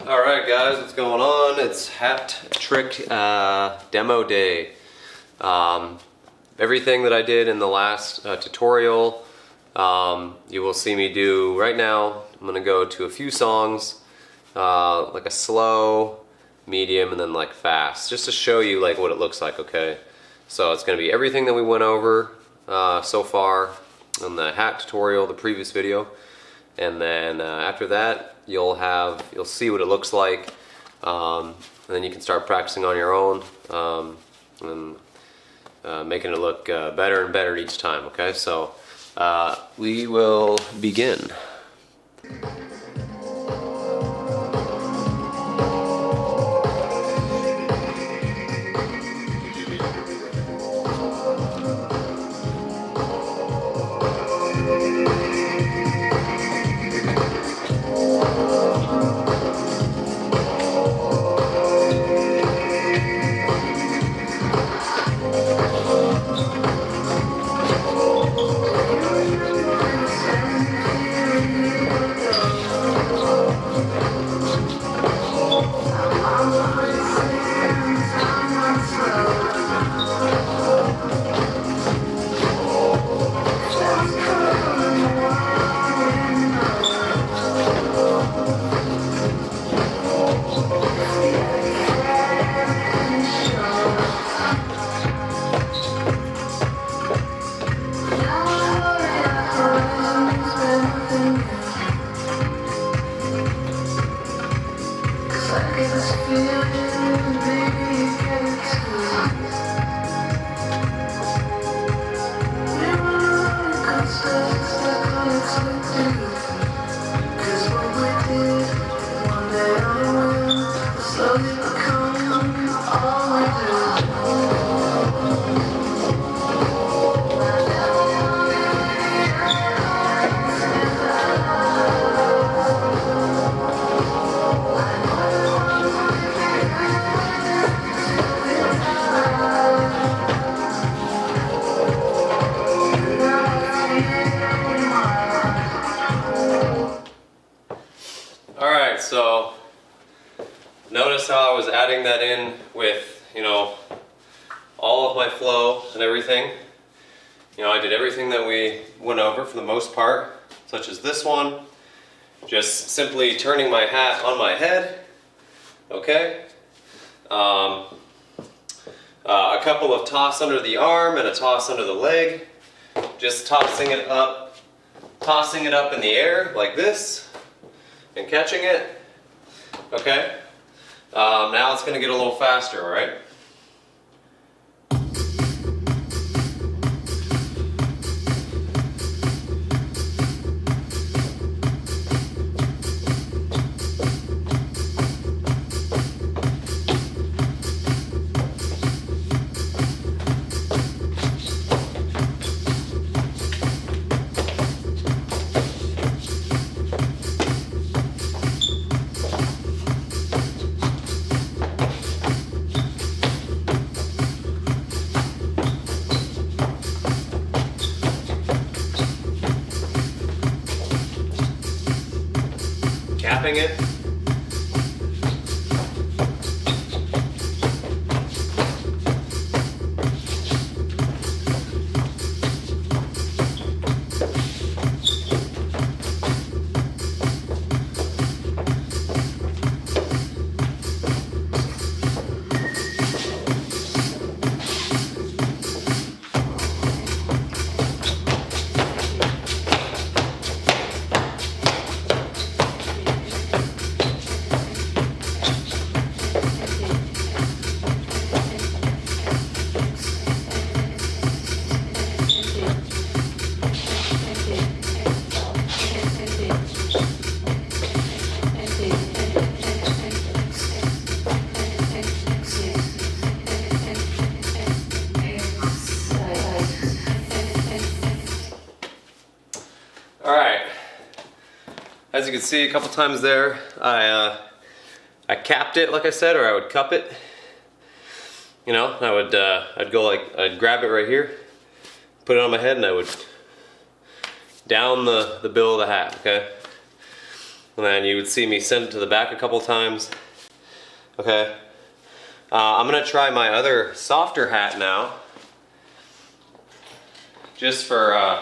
Alright guys, what's going on? It's hat trick demo day. Everything that I did in the last tutorial, you will see me do right now. I'm going to go to a few songs, like a slow, medium, and then like fast, just to show you like what it looks like, okay? So it's going to be everything that we went over so far in the hat tutorial, the previous video. And then after that, you'll see what it looks like, and then you can start practicing on your own and making it look better and better each time. Okay, so we will begin. Alright, so notice how I was adding that in with, all of my flow and everything. I did everything that we went over for the most part, such as this one. Just simply turning my hat on my head, okay? A couple of toss under the arm and a toss under the leg. Just tossing it up in the air like this and catching it, okay? Now it's gonna get a little faster, all right? Capping it. As you can see a couple times there, I capped it like I said, or I would cup it. I'd go like, I'd grab it right here, put it on my head, and I would down the bill of the hat, okay? and then you would see me send it to the back a couple times. Okay. I'm gonna try my other softer hat now, just for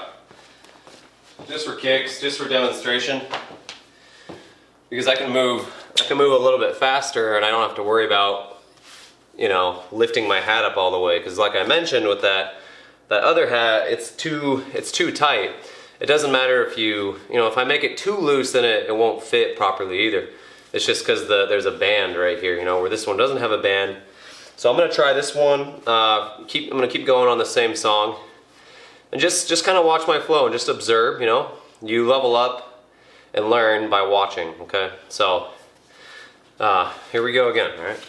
kicks, just for demonstration, because I can move a little bit faster, and I don't have to worry about, you know, lifting my hat up all the way. Because like I mentioned with that other hat, it's too tight. It doesn't matter if if I make it too loose, then it won't fit properly either. It's just because there's a band right here, you know, where this one doesn't have a band. So I'm gonna try this one. I'm gonna keep going on the same song, and just kind of watch my flow and just observe. You know, you level up and learn by watching. Okay, so here we go again. All right.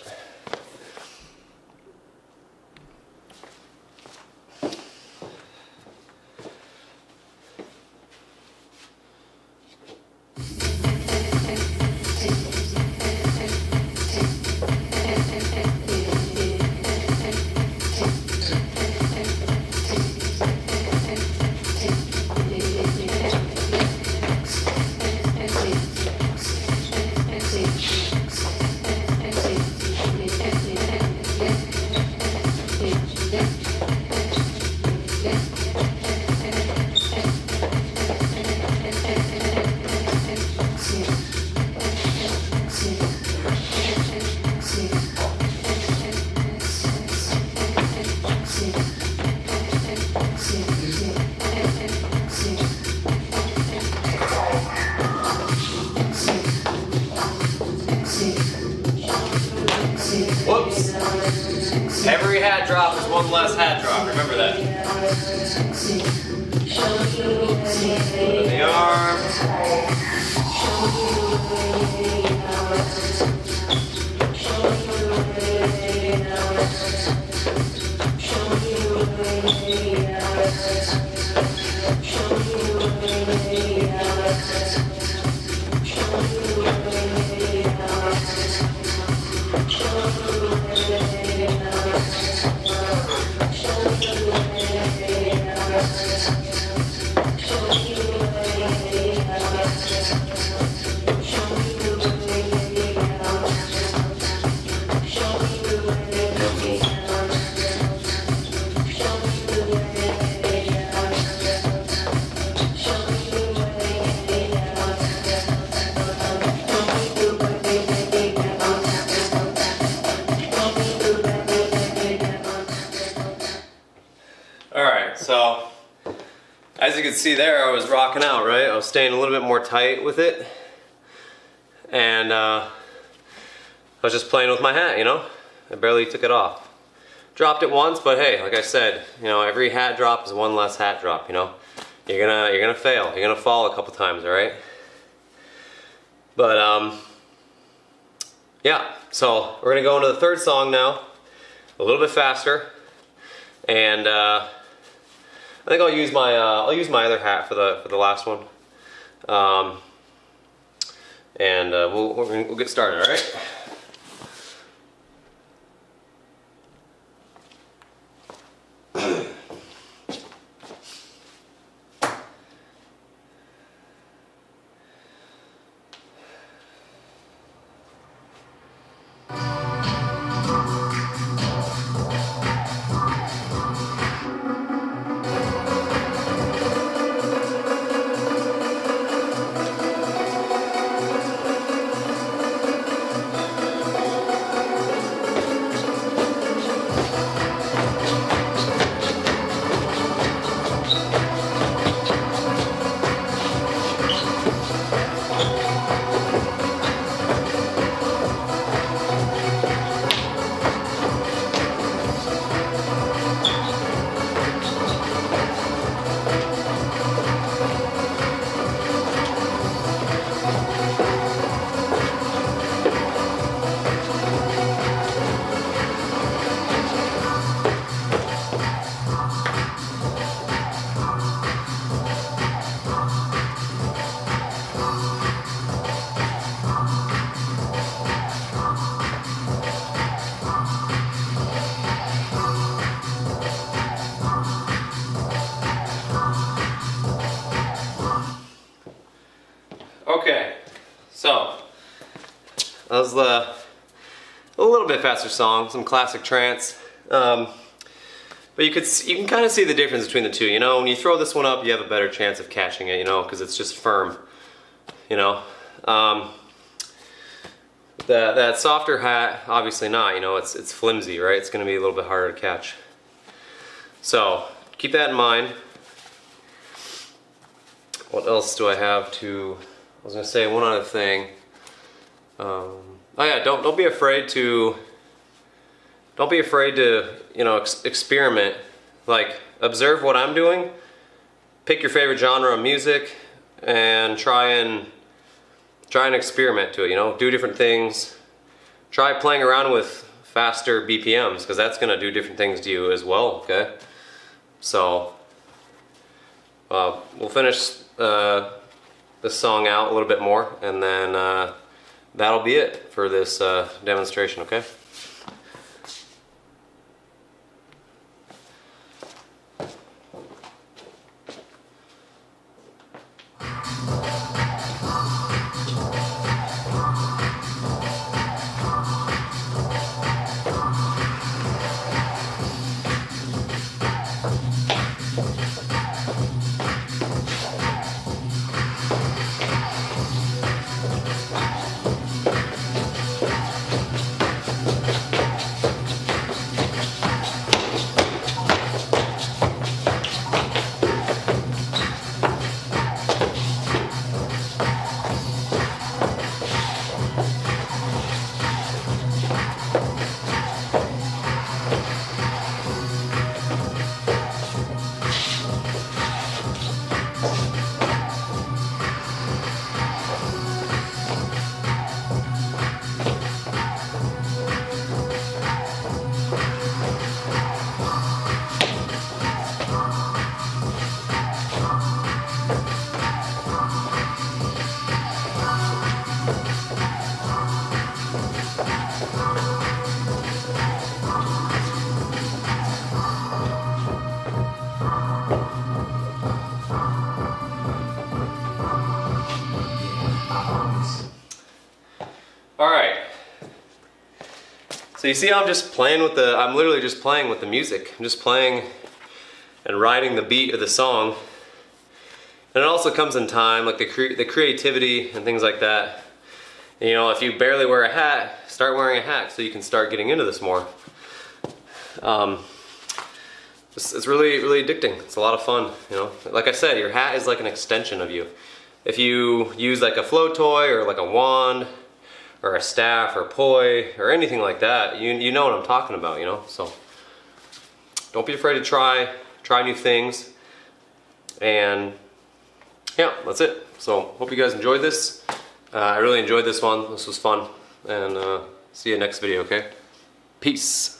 Whoops. Every hat drop is one less hat drop. Remember that. In the arm. So, as you can see there, I was rocking out, right? I was staying a little bit more tight with it. And I was just playing with my hat, you know? I barely took it off. Dropped it once, but hey, like I said, you know, every hat drop is one less hat drop, you know? You're gonna fail. You're gonna fall a couple times, all right? But, yeah. So, we're gonna go into the third song now. A little bit faster. And, I think I'll use my other hat for the last one, and we'll get started. All right. So, that was a little bit faster song, some classic trance. But you can kind of see the difference between the two. You know, when you throw this one up, you have a better chance of catching it, you know, because it's just firm, you know. That softer hat, obviously not, you know, it's flimsy, right? It's going to be a little bit harder to catch. So, keep that in mind. What else do I have to... I was going to say one other thing. Oh yeah, don't be afraid to... Don't be afraid to, you know, experiment. Like, observe what I'm doing, pick your favorite genre of music, and try and experiment to it, you know, do different things. Try playing around with faster BPMs, because that's going to do different things to you as well, okay? So, we'll finish this song out a little bit more, and then that'll be it for this demonstration, okay? Alright, so you see how I'm just playing with I'm literally just playing with the music. I'm just playing and riding the beat of the song. And it also comes in time, like the creativity and things like that. And, you know, if you barely wear a hat, start wearing a hat so you can start getting into this more. It's really, really addicting. It's a lot of fun, you know. Like I said, your hat is like an extension of you. If you use like a flow toy or like a wand, or a staff or poi or anything like that, you know what I'm talking about, you know. So don't be afraid to try new things, and yeah, that's it. So hope you guys enjoyed this. I really enjoyed this one. This was fun, and see you next video, okay? Peace.